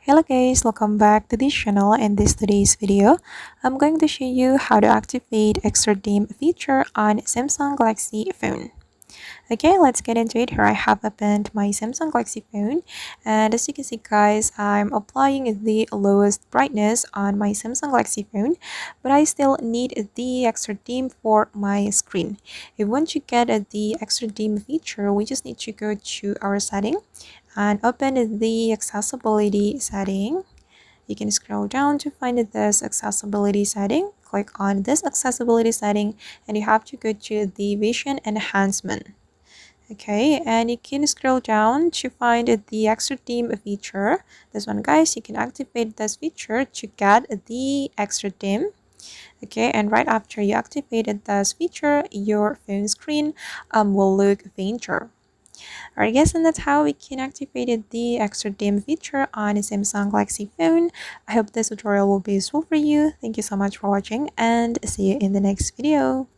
Hello guys, welcome back to this channel. In today's video, I'm going to show you how to activate extra dim feature on Samsung Galaxy phone. Okay, let's get into it. Here I have opened my Samsung Galaxy phone, and as you can see guys, I'm applying the lowest brightness on my Samsung Galaxy phone, but I still need the extra dim for my screen. If once you get the extra dim feature, we just need to go to our setting and open the accessibility setting. You can scroll down to find this accessibility setting. Click on this accessibility setting and you have to go to the vision enhancement. Okay, and you can scroll down to find the extra dim feature. This one guys, you can activate this feature to get the extra dim. Okay, and right after you activated this feature, your phone screen will look fainter. Alright guys, and that's how we can activate the extra dim feature on a Samsung Galaxy phone. I hope this tutorial will be useful for you. Thank you so much for watching and see you in the next video.